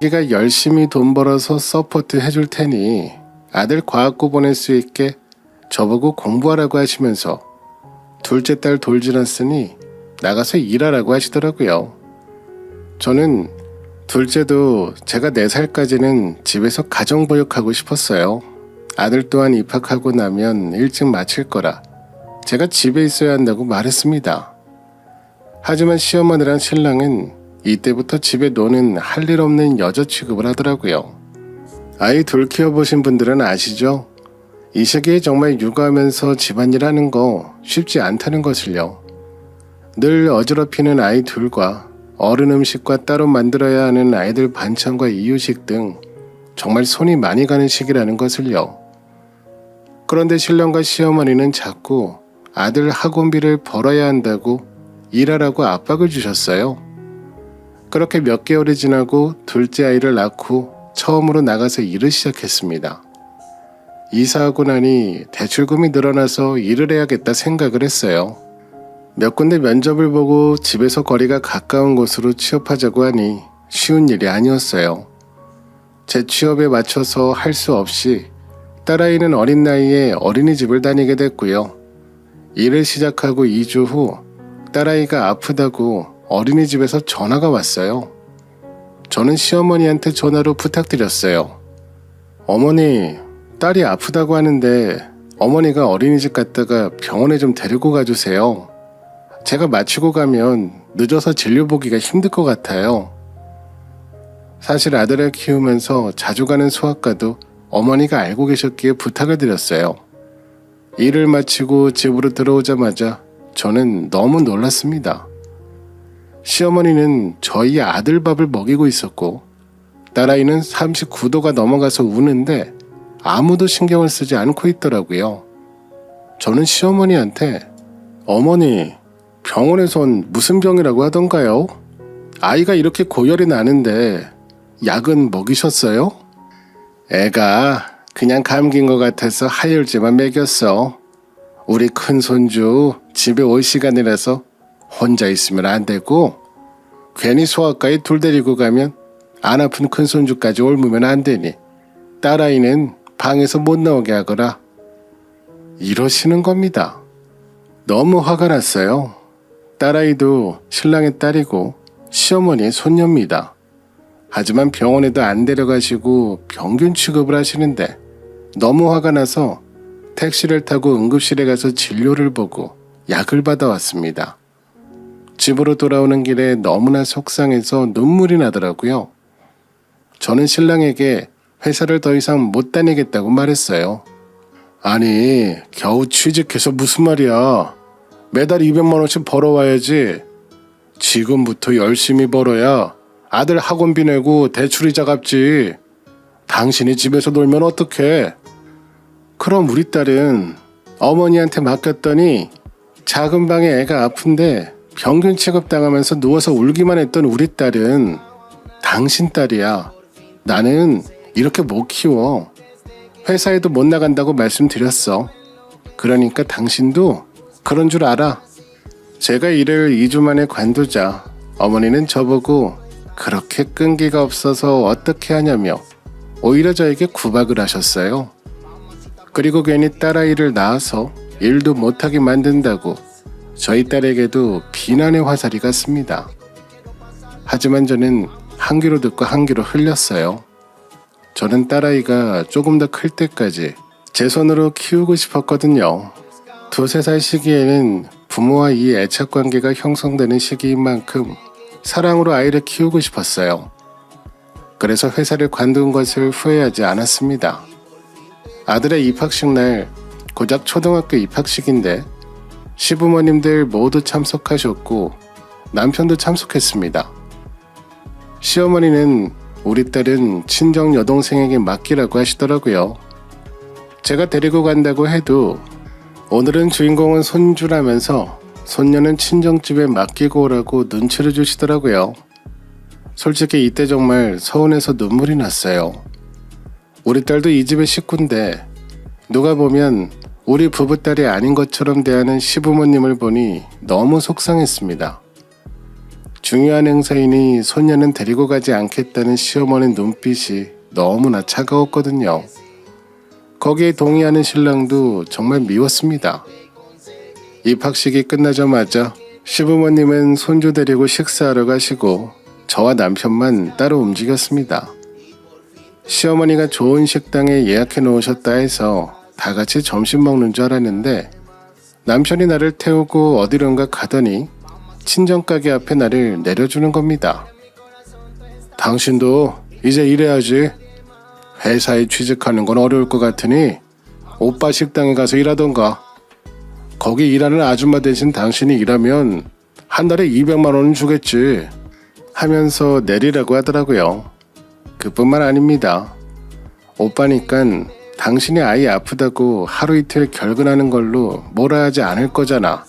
자기가 열심히 돈 벌어서 서포트 해줄 테니 아들 과학고 보낼 수 있게 저보고 공부하라고 하시면서 둘째 딸 돌 지났으니 나가서 일하라고 하시더라고요. 저는 둘째도 제가 4살까지는 집에서 가정보육하고 싶었어요. 아들 또한 입학하고 나면 일찍 마칠 거라 제가 집에 있어야 한다고 말했습니다. 하지만 시어머니랑 신랑은 이때부터 집에 노는 할 일 없는 여자 취급을 하더라고요. 아이 둘 키워보신 분들은 아시죠? 이 시기에 정말 육아하면서 집안일 하는 거 쉽지 않다는 것을요. 늘 어지럽히는 아이 둘과 어른 음식과 따로 만들어야 하는 아이들 반찬과 이유식 등 정말 손이 많이 가는 시기라는 것을요. 그런데 신랑과 시어머니는 자꾸 아들 학원비를 벌어야 한다고 일하라고 압박을 주셨어요. 그렇게 몇 개월이 지나고 둘째 아이를 낳고 처음으로 나가서 일을 시작했습니다. 이사하고 나니 대출금이 늘어나서 일을 해야겠다 생각을 했어요. 몇 군데 면접을 보고 집에서 거리가 가까운 곳으로 취업하자고 하니 쉬운 일이 아니었어요. 제 취업에 맞춰서 할 수 없이 딸아이는 어린 나이에 어린이집을 다니게 됐고요. 일을 시작하고 2주 후 딸아이가 아프다고 어린이집에서 전화가 왔어요. 저는 시어머니한테 전화로 부탁드렸어요. 어머니, 딸이 아프다고 하는데 어머니가 어린이집 갔다가 병원에 좀 데리고 가주세요. 제가 마치고 가면 늦어서 진료 보기가 힘들 것 같아요. 사실 아들을 키우면서 자주 가는 소아과도 어머니가 알고 계셨기에 부탁을 드렸어요. 일을 마치고 집으로 들어오자마자 저는 너무 놀랐습니다. 시어머니는 저희 아들 밥을 먹이고 있었고 딸아이는 39도가 넘어가서 우는데 아무도 신경을 쓰지 않고 있더라고요. 저는 시어머니한테 어머니, 병원에선 무슨 병이라고 하던가요? 아이가 이렇게 고열이 나는데 약은 먹이셨어요? 애가 그냥 감기인 것 같아서 하열제만 먹였어. 우리 큰손주 집에 올 시간이라서 혼자 있으면 안 되고 괜히 소아과에 둘 데리고 가면 안 아픈 큰손주까지 옮으면 안 되니 딸아이는 방에서 못 나오게 하거라. 이러시는 겁니다. 너무 화가 났어요. 딸아이도 신랑의 딸이고 시어머니의 손녀입니다. 하지만 병원에도 안 데려가시고 병균 취급을 하시는데 너무 화가 나서 택시를 타고 응급실에 가서 진료를 보고 약을 받아왔습니다. 집으로 돌아오는 길에 너무나 속상해서 눈물이 나더라고요. 저는 신랑에게 회사를 더 이상 못 다니겠다고 말했어요. 아니, 겨우 취직해서 무슨 말이야. 매달 200만 원씩 벌어와야지. 지금부터 열심히 벌어야 아들 학원비 내고 대출이자 갚지. 당신이 집에서 놀면 어떡해. 그럼 우리 딸은 어머니한테 맡겼더니 작은 방에 애가 아픈데 병균 취급당하면서 누워서 울기만 했던 우리 딸은 당신 딸이야. 나는 이렇게 못 키워. 회사에도 못 나간다고 말씀드렸어. 그러니까 당신도 그런 줄 알아. 제가 일을 2주 만에 관두자 어머니는 저보고 그렇게 끈기가 없어서 어떻게 하냐며 오히려 저에게 구박을 하셨어요. 그리고 괜히 딸아이를 낳아서 일도 못하게 만든다고 저희 딸에게도 비난의 화살이 갔습니다. 하지만 저는 한 귀로 듣고 한 귀로 흘렸어요. 저는 딸아이가 조금 더 클 때까지 제 손으로 키우고 싶었거든요. 2~3살 시기에는 부모와 이 애착관계가 형성되는 시기인 만큼 사랑으로 아이를 키우고 싶었어요. 그래서 회사를 관둔 것을 후회하지 않았습니다. 아들의 입학식 날 고작 초등학교 입학식인데 시부모님들 모두 참석하셨고 남편도 참석했습니다. 시어머니는 우리 딸은 친정 여동생에게 맡기라고 하시더라고요. 제가 데리고 간다고 해도 오늘은 주인공은 손주라면서 손녀는 친정집에 맡기고 오라고 눈치를 주시더라고요. 솔직히 이때 정말 서운해서 눈물이 났어요. 우리 딸도 이 집의 식구인데 누가 보면 우리 부부딸이 아닌 것처럼 대하는 시부모님을 보니 너무 속상했습니다. 중요한 행사이니 손녀는 데리고 가지 않겠다는 시어머니 눈빛이 너무나 차가웠거든요. 거기에 동의하는 신랑도 정말 미웠습니다. 입학식이 끝나자마자 시부모님은 손주 데리고 식사하러 가시고 저와 남편만 따로 움직였습니다. 시어머니가 좋은 식당에 예약해 놓으셨다 해서 다 같이 점심 먹는 줄 알았는데 남편이 나를 태우고 어디론가 가더니 친정가게 앞에 나를 내려주는 겁니다. 당신도 이제 일해야지. 회사에 취직하는 건 어려울 것 같으니 오빠 식당에 가서 일하던가. 거기 일하는 아줌마 대신 당신이 일하면 한 달에 200만 원은 주겠지. 하면서 내리라고 하더라고요. 그뿐만 아닙니다. 오빠니깐 당신이 아이 아프다고 하루 이틀 결근하는 걸로 뭐라 하지 않을 거잖아.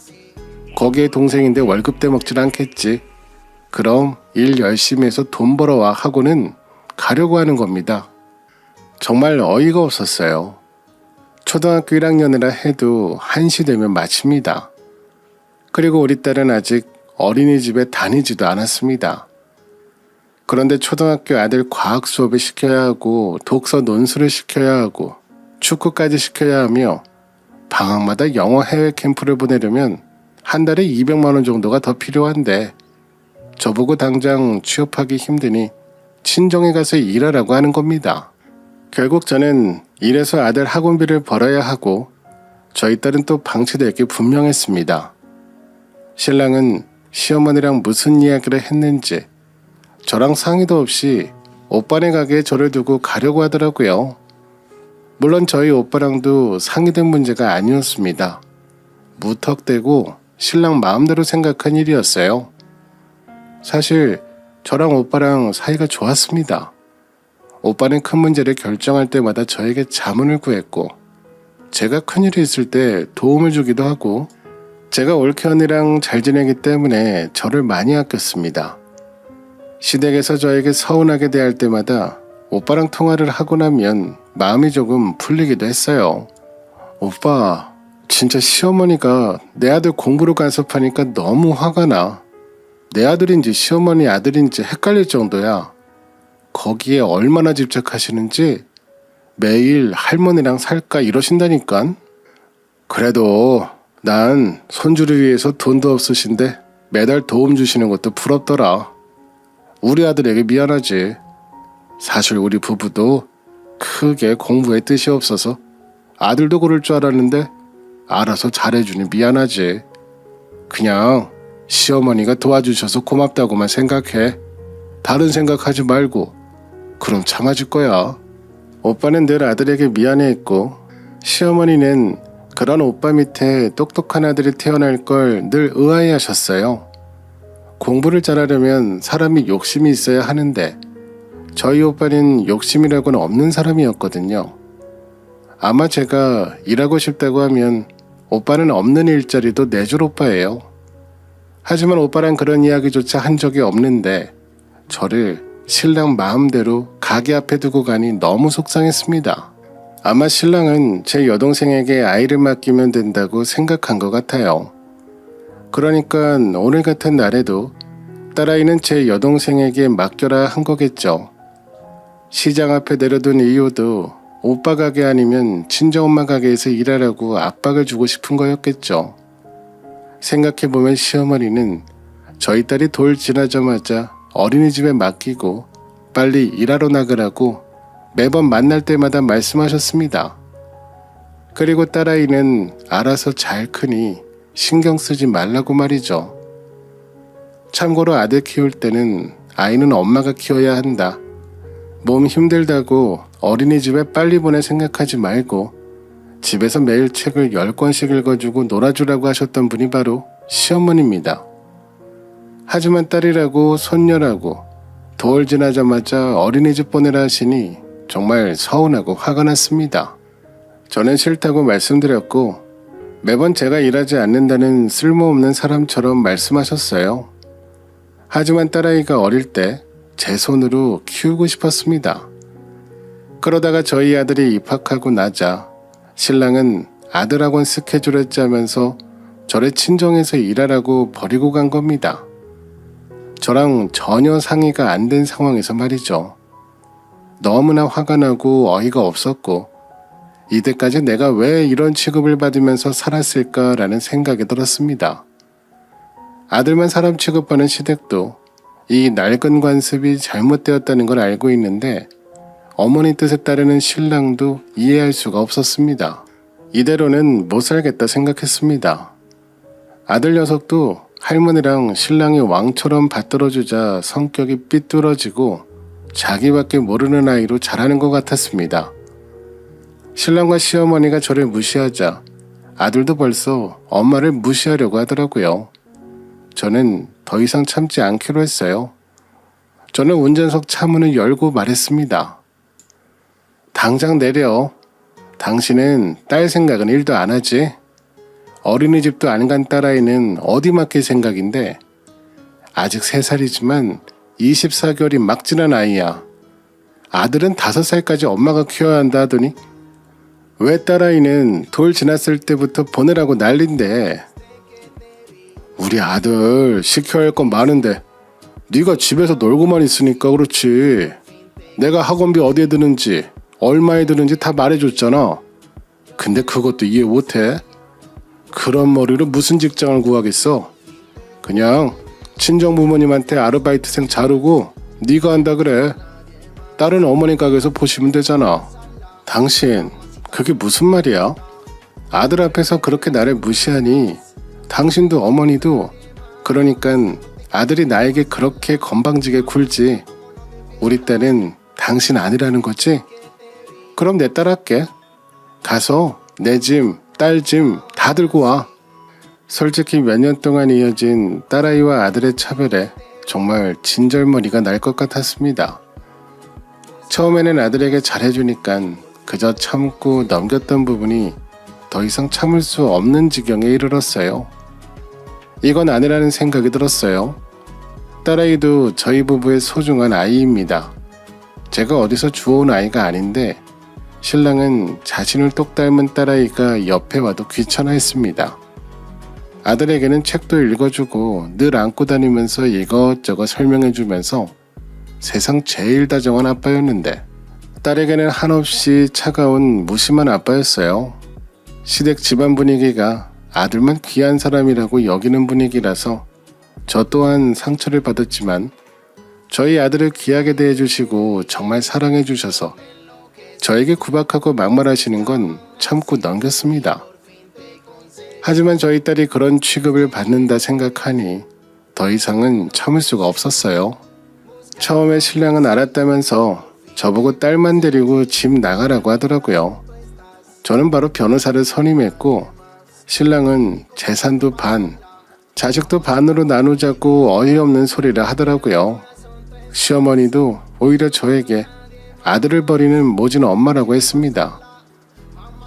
거기에 동생인데 월급 떼먹질 않겠지. 그럼 일 열심히 해서 돈 벌어와 하고는 가려고 하는 겁니다. 정말 어이가 없었어요. 초등학교 1학년이라 해도 1시 되면 마칩니다. 그리고 우리 딸은 아직 어린이집에 다니지도 않았습니다. 그런데 초등학교 아들 과학 수업을 시켜야 하고 독서 논술을 시켜야 하고 축구까지 시켜야 하며 방학마다 영어 해외 캠프를 보내려면 한 달에 200만 원 정도가 더 필요한데 저보고 당장 취업하기 힘드니 친정에 가서 일하라고 하는 겁니다. 결국 저는 일해서 아들 학원비를 벌어야 하고 저희 딸은 또 방치될 게 분명했습니다. 신랑은 시어머니랑 무슨 이야기를 했는지 저랑 상의도 없이 오빠네 가게에 저를 두고 가려고 하더라고요. 물론 저희 오빠랑도 상의된 문제가 아니었습니다. 무턱대고 신랑 마음대로 생각한 일이었어요. 사실 저랑 오빠랑 사이가 좋았습니다. 오빠는 큰 문제를 결정할 때마다 저에게 자문을 구했고 제가 큰일이 있을 때 도움을 주기도 하고 제가 올케 언니랑 잘 지내기 때문에 저를 많이 아꼈습니다. 시댁에서 저에게 서운하게 대할 때마다 오빠랑 통화를 하고 나면 마음이 조금 풀리기도 했어요. 오빠, 진짜 시어머니가 내 아들 공부로 간섭하니까 너무 화가 나. 내 아들인지 시어머니 아들인지 헷갈릴 정도야. 거기에 얼마나 집착하시는지 매일 할머니랑 살까 이러신다니깐. 그래도 난 손주를 위해서 돈도 없으신데 매달 도움 주시는 것도 부럽더라. 우리 아들에게 미안하지. 사실 우리 부부도 크게 공부에 뜻이 없어서 아들도 그럴 줄 알았는데 알아서 잘해주니 미안하지. 그냥 시어머니가 도와주셔서 고맙다고만 생각해. 다른 생각하지 말고. 그럼 참아줄 거야. 오빠는 늘 아들에게 미안해했고 시어머니는 그런 오빠 밑에 똑똑한 아들이 태어날 걸 늘 의아해하셨어요. 공부를 잘하려면 사람이 욕심이 있어야 하는데 저희 오빠는 욕심이라고는 없는 사람이었거든요. 아마 제가 일하고 싶다고 하면 오빠는 없는 일자리도 내줄 오빠예요. 하지만 오빠랑 그런 이야기조차 한 적이 없는데 저를 신랑 마음대로 가게 앞에 두고 가니 너무 속상했습니다. 아마 신랑은 제 여동생에게 아이를 맡기면 된다고 생각한 것 같아요. 그러니까 오늘 같은 날에도 딸아이는 제 여동생에게 맡겨라 한 거겠죠. 시장 앞에 내려둔 이유도 오빠 가게 아니면 친정엄마 가게에서 일하라고 압박을 주고 싶은 거였겠죠. 생각해보면 시어머니는 저희 딸이 돌 지나자마자 어린이집에 맡기고 빨리 일하러 나가라고 매번 만날 때마다 말씀하셨습니다. 그리고 딸아이는 알아서 잘 크니 신경 쓰지 말라고 말이죠. 참고로 아들 키울 때는 아이는 엄마가 키워야 한다. 몸 힘들다고 어린이집에 빨리 보내 생각하지 말고 집에서 매일 책을 10권씩 읽어주고 놀아주라고 하셨던 분이 바로 시어머니입니다. 하지만 딸이라고 손녀라고 돌 지나자마자 어린이집 보내라 하시니 정말 서운하고 화가 났습니다. 저는 싫다고 말씀드렸고 매번 제가 일하지 않는다는 쓸모없는 사람처럼 말씀하셨어요. 하지만 딸아이가 어릴 때 제 손으로 키우고 싶었습니다. 그러다가 저희 아들이 입학하고 나자 신랑은 아들학원 스케줄을 짜면서 저를 친정에서 일하라고 버리고 간 겁니다. 저랑 전혀 상의가 안 된 상황에서 말이죠. 너무나 화가 나고 어이가 없었고 이때까지 내가 왜 이런 취급을 받으면서 살았을까라는 생각이 들었습니다. 아들만 사람 취급하는 시댁도 이 낡은 관습이 잘못되었다는 걸 알고 있는데 어머니 뜻에 따르는 신랑도 이해할 수가 없었습니다. 이대로는 못 살겠다 생각했습니다. 아들 녀석도 할머니랑 신랑이 왕처럼 받들어주자 성격이 삐뚤어지고 자기밖에 모르는 아이로 자라는 것 같았습니다. 신랑과 시어머니가 저를 무시하자 아들도 벌써 엄마를 무시하려고 하더라고요. 저는 더 이상 참지 않기로 했어요. 저는 운전석 차문을 열고 말했습니다. 당장 내려. 당신은 딸 생각은 1도 안 하지? 어린이집도 안 간 딸아이는 어디 맡길 생각인데 아직 3살이지만 24개월이 막 지난 아이야. 아들은 5살까지 엄마가 키워야 한다 하더니 왜 딸아이는 돌 지났을 때부터 보내라고 난린데. 우리 아들 시켜야 할 건 많은데 네가 집에서 놀고만 있으니까 그렇지. 내가 학원비 어디에 드는지 얼마에 드는지 다 말해줬잖아. 근데 그것도 이해 못해? 그런 머리로 무슨 직장을 구하겠어? 그냥 친정 부모님한테 아르바이트생 자르고 네가 한다 그래. 딸은 어머니 가게에서 보시면 되잖아. 당신 그게 무슨 말이야? 아들 앞에서 그렇게 나를 무시하니 당신도 어머니도 그러니깐 아들이 나에게 그렇게 건방지게 굴지. 우리 딸은 당신 아니라는 거지? 그럼 내 딸 할게. 가서 내 짐, 딸 짐 다 들고 와. 솔직히 몇 년 동안 이어진 딸아이와 아들의 차별에 정말 진절머리가 날 것 같았습니다. 처음에는 아들에게 잘해주니깐 그저 참고 넘겼던 부분이 더 이상 참을 수 없는 지경에 이르렀어요. 이건 아니라는 생각이 들었어요. 딸아이도 저희 부부의 소중한 아이입니다. 제가 어디서 주워온 아이가 아닌데 신랑은 자신을 똑 닮은 딸아이가 옆에 와도 귀찮아했습니다. 아들에게는 책도 읽어주고 늘 안고 다니면서 이것저것 설명해주면서 세상 제일 다정한 아빠였는데 딸에게는 한없이 차가운 무심한 아빠였어요. 시댁 집안 분위기가 아들만 귀한 사람이라고 여기는 분위기라서 저 또한 상처를 받았지만 저희 아들을 귀하게 대해주시고 정말 사랑해주셔서 저에게 구박하고 막말하시는 건 참고 넘겼습니다. 하지만 저희 딸이 그런 취급을 받는다 생각하니 더 이상은 참을 수가 없었어요. 처음에 신랑은 알았다면서 저보고 딸만 데리고 집 나가라고 하더라고요. 저는 바로 변호사를 선임했고 신랑은 재산도 반, 자식도 반으로 나누자고 어이없는 소리를 하더라고요. 시어머니도 오히려 저에게 아들을 버리는 모진 엄마라고 했습니다.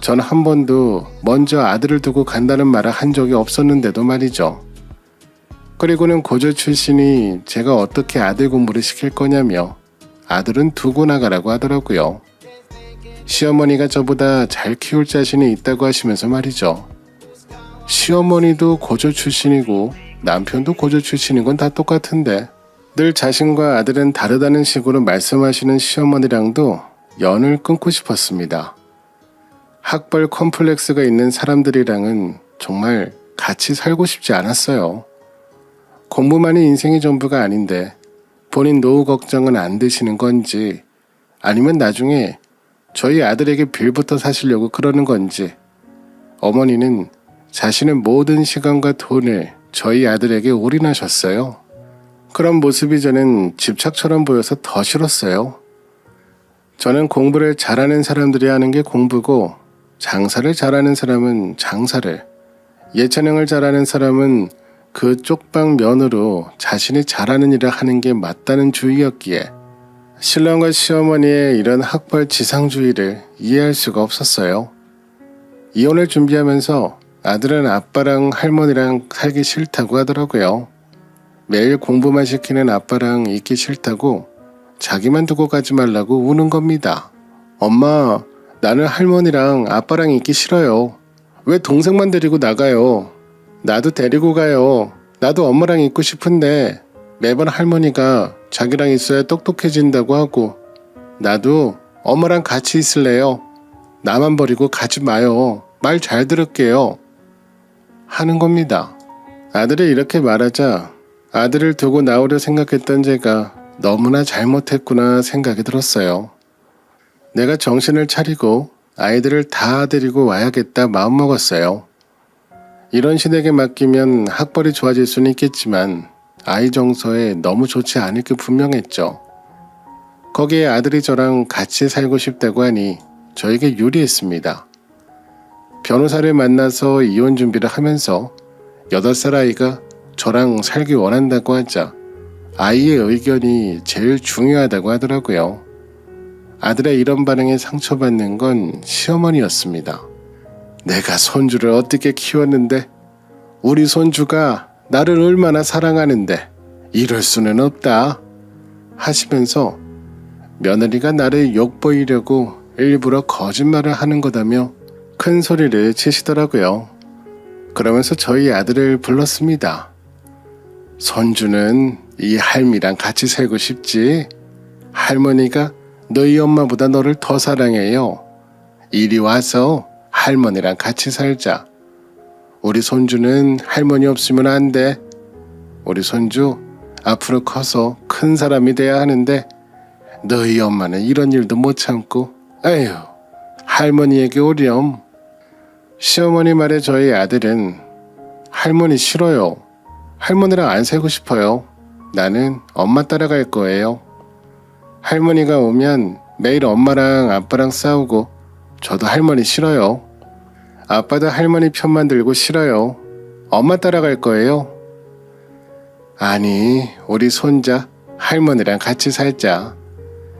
전 한 번도 먼저 아들을 두고 간다는 말을 한 적이 없었는데도 말이죠. 그리고는 고졸 출신이 제가 어떻게 아들 공부를 시킬 거냐며 아들은 두고 나가라고 하더라고요. 시어머니가 저보다 잘 키울 자신이 있다고 하시면서 말이죠. 시어머니도 고졸 출신이고 남편도 고졸 출신인 건 다 똑같은데 늘 자신과 아들은 다르다는 식으로 말씀하시는 시어머니랑도 연을 끊고 싶었습니다. 학벌 컴플렉스가 있는 사람들이랑은 정말 같이 살고 싶지 않았어요. 공부만이 인생의 전부가 아닌데 본인 노후 걱정은 안 되시는 건지 아니면 나중에 저희 아들에게 빌부터 사시려고 그러는 건지 어머니는 자신의 모든 시간과 돈을 저희 아들에게 올인하셨어요. 그런 모습이 저는 집착처럼 보여서 더 싫었어요. 저는 공부를 잘하는 사람들이 하는 게 공부고 장사를 잘하는 사람은 장사를, 예체능을 잘하는 사람은 그 쪽방 면으로 자신이 잘하는 일을 하는 게 맞다는 주의였기에 신랑과 시어머니의 이런 학벌 지상주의를 이해할 수가 없었어요. 이혼을 준비하면서 아들은 아빠랑 할머니랑 살기 싫다고 하더라고요. 매일 공부만 시키는 아빠랑 있기 싫다고 자기만 두고 가지 말라고 우는 겁니다. 엄마, 나는 할머니랑 아빠랑 있기 싫어요. 왜 동생만 데리고 나가요? 나도 데리고 가요. 나도 엄마랑 있고 싶은데 매번 할머니가 자기랑 있어야 똑똑해진다고 하고 나도 엄마랑 같이 있을래요. 나만 버리고 가지 마요. 말 잘 들을게요. 하는 겁니다. 아들이 이렇게 말하자 아들을 두고 나오려 생각했던 제가 너무나 잘못했구나 생각이 들었어요. 내가 정신을 차리고 아이들을 다 데리고 와야겠다 마음먹었어요. 이런 시댁에 맡기면 학벌이 좋아질 수는 있겠지만 아이 정서에 너무 좋지 않을 게 분명했죠. 거기에 아들이 저랑 같이 살고 싶다고 하니 저에게 유리했습니다. 변호사를 만나서 이혼 준비를 하면서 8살 아이가 저랑 살기 원한다고 하자 아이의 의견이 제일 중요하다고 하더라고요. 아들의 이런 반응에 상처받는 건 시어머니였습니다. 내가 손주를 어떻게 키웠는데 우리 손주가 나를 얼마나 사랑하는데 이럴 수는 없다 하시면서 며느리가 나를 욕보이려고 일부러 거짓말을 하는 거다며 큰 소리를 치시더라고요. 그러면서 저희 아들을 불렀습니다. 손주는 이 할미랑 같이 살고 싶지? 할머니가 너희 엄마보다 너를 더 사랑해요. 이리 와서 할머니랑 같이 살자. 우리 손주는 할머니 없으면 안 돼. 우리 손주 앞으로 커서 큰 사람이 돼야 하는데 너희 엄마는 이런 일도 못 참고 에휴 할머니에게 오렴. 시어머니 말에 저희 아들은 할머니 싫어요. 할머니랑 안 살고 싶어요. 나는 엄마 따라갈 거예요. 할머니가 오면 매일 엄마랑 아빠랑 싸우고 저도 할머니 싫어요. 아빠도 할머니 편만 들고 싫어요. 엄마 따라갈 거예요. 아니 우리 손자 할머니랑 같이 살자.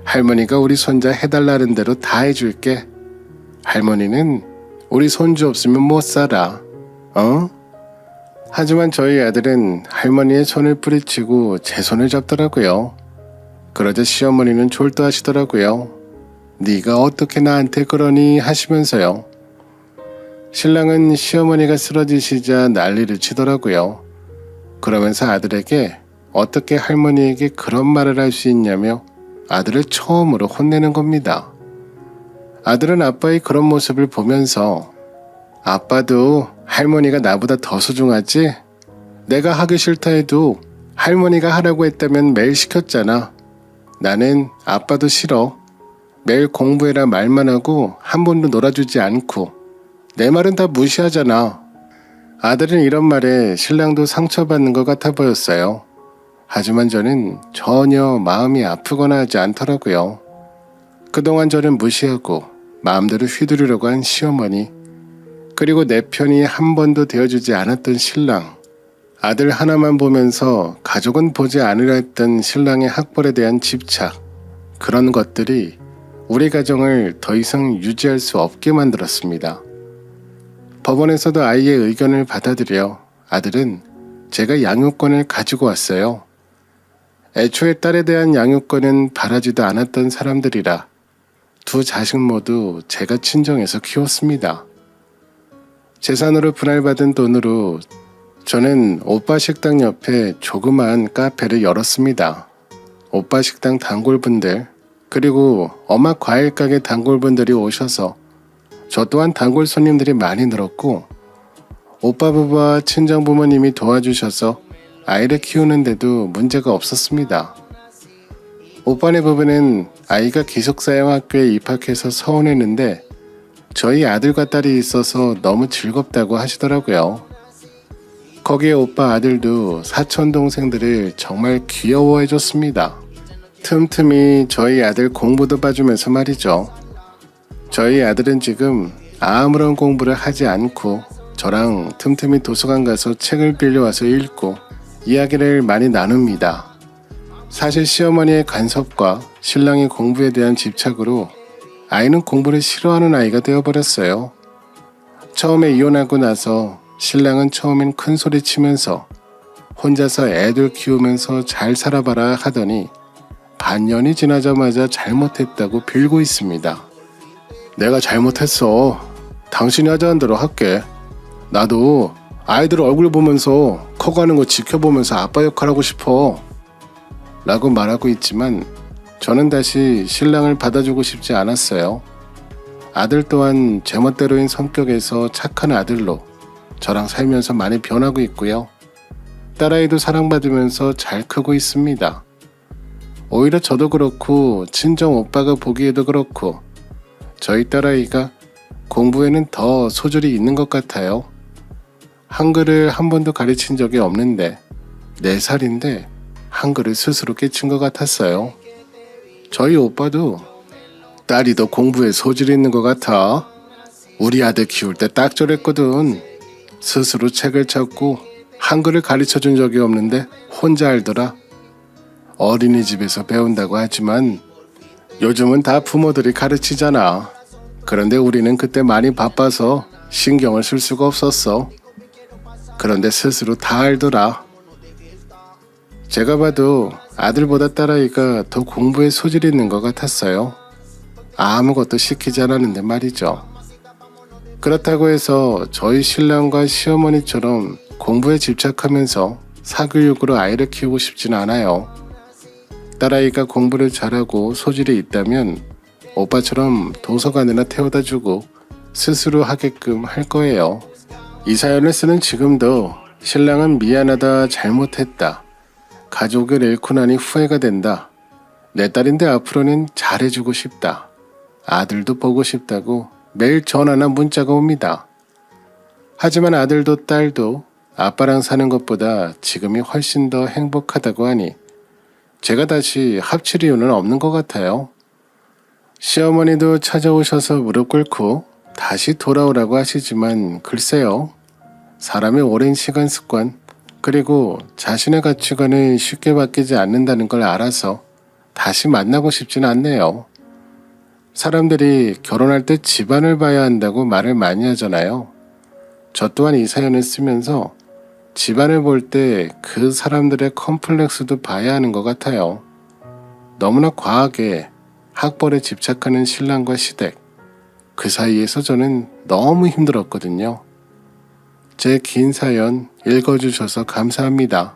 할머니가 우리 손자 해달라는 대로 다 해줄게. 할머니는 우리 손주 없으면 못 살아. 어? 하지만 저희 아들은 할머니의 손을 뿌리치고 제 손을 잡더라고요. 그러자 시어머니는 졸도하시더라고요. 네가 어떻게 나한테 그러니 하시면서요. 신랑은 시어머니가 쓰러지시자 난리를 치더라고요. 그러면서 아들에게 어떻게 할머니에게 그런 말을 할 수 있냐며 아들을 처음으로 혼내는 겁니다. 아들은 아빠의 그런 모습을 보면서 아빠도 할머니가 나보다 더 소중하지? 내가 하기 싫다 해도 할머니가 하라고 했다면 매일 시켰잖아. 나는 아빠도 싫어. 매일 공부해라 말만 하고 한 번도 놀아주지 않고 내 말은 다 무시하잖아. 아들은 이런 말에 신랑도 상처받는 것 같아 보였어요. 하지만 저는 전혀 마음이 아프거나 하지 않더라고요. 그동안 저는 무시하고 마음대로 휘두르려고 한 시어머니, 그리고 내 편이 한 번도 되어주지 않았던 신랑, 아들 하나만 보면서 가족은 보지 않으려 했던 신랑의 학벌에 대한 집착, 그런 것들이 우리 가정을 더 이상 유지할 수 없게 만들었습니다. 법원에서도 아이의 의견을 받아들여 아들은 제가 양육권을 가지고 왔어요. 애초에 딸에 대한 양육권은 바라지도 않았던 사람들이라 두 자식 모두 제가 친정에서 키웠습니다. 재산으로 분할받은 돈으로 저는 오빠 식당 옆에 조그마한 카페를 열었습니다. 오빠 식당 단골분들, 그리고 엄마 과일 가게 단골분들이 오셔서 저 또한 단골 손님들이 많이 늘었고, 오빠 부부와 친정 부모님이 도와주셔서 아이를 키우는데도 문제가 없었습니다. 오빠네 부부는 아이가 기숙사형학교에 입학해서 서운했는데 저희 아들과 딸이 있어서 너무 즐겁다고 하시더라고요. 거기에 오빠 아들도 사촌 동생들을 정말 귀여워해줬습니다. 틈틈이 저희 아들 공부도 봐주면서 말이죠. 저희 아들은 지금 아무런 공부를 하지 않고 저랑 틈틈이 도서관 가서 책을 빌려와서 읽고 이야기를 많이 나눕니다. 사실 시어머니의 간섭과 신랑의 공부에 대한 집착으로 아이는 공부를 싫어하는 아이가 되어버렸어요. 처음에 이혼하고 나서 신랑은 처음엔 큰 소리 치면서 혼자서 애들 키우면서 잘 살아봐라 하더니 반년이 지나자마자 잘못했다고 빌고 있습니다. 내가 잘못했어. 당신이 하자는 대로 할게. 나도 아이들 얼굴 보면서 커가는 거 지켜보면서 아빠 역할 하고 싶어. 라고 말하고 있지만 저는 다시 신랑을 받아주고 싶지 않았어요. 아들 또한 제멋대로인 성격에서 착한 아들로 저랑 살면서 많이 변하고 있고요. 딸아이도 사랑받으면서 잘 크고 있습니다. 오히려 저도 그렇고 친정 오빠가 보기에도 그렇고 저희 딸아이가 공부에는 더 소질이 있는 것 같아요. 한글을 한 번도 가르친 적이 없는데 4살인데 한글을 스스로 깨친 것 같았어요. 저희 오빠도 딸이 더 공부에 소질이 있는 것 같아. 우리 아들 키울 때 딱 저랬거든. 스스로 책을 찾고 한글을 가르쳐 준 적이 없는데 혼자 알더라. 어린이집에서 배운다고 하지만 요즘은 다 부모들이 가르치잖아. 그런데 우리는 그때 많이 바빠서 신경을 쓸 수가 없었어. 그런데 스스로 다 알더라. 제가 봐도 아들보다 딸아이가 더 공부에 소질이 있는 것 같았어요. 아무것도 시키지 않았는데 말이죠. 그렇다고 해서 저희 신랑과 시어머니처럼 공부에 집착하면서 사교육으로 아이를 키우고 싶진 않아요. 딸아이가 공부를 잘하고 소질이 있다면 오빠처럼 도서관이나 태워다 주고 스스로 하게끔 할 거예요. 이 사연을 쓰는 지금도 신랑은 미안하다, 잘못했다, 가족을 잃고 나니 후회가 된다, 내 딸인데 앞으로는 잘해주고 싶다, 아들도 보고 싶다고 매일 전화나 문자가 옵니다. 하지만 아들도 딸도 아빠랑 사는 것보다 지금이 훨씬 더 행복하다고 하니 제가 다시 합칠 이유는 없는 것 같아요. 시어머니도 찾아오셔서 무릎 꿇고 다시 돌아오라고 하시지만 글쎄요. 사람의 오랜 시간 습관 그리고 자신의 가치관은 쉽게 바뀌지 않는다는 걸 알아서 다시 만나고 싶진 않네요. 사람들이 결혼할 때 집안을 봐야 한다고 말을 많이 하잖아요. 저 또한 이 사연을 쓰면서 집안을 볼 때 그 사람들의 컴플렉스도 봐야 하는 것 같아요. 너무나 과하게 학벌에 집착하는 신랑과 시댁, 그 사이에서 저는 너무 힘들었거든요. 제 긴 사연 읽어주셔서 감사합니다.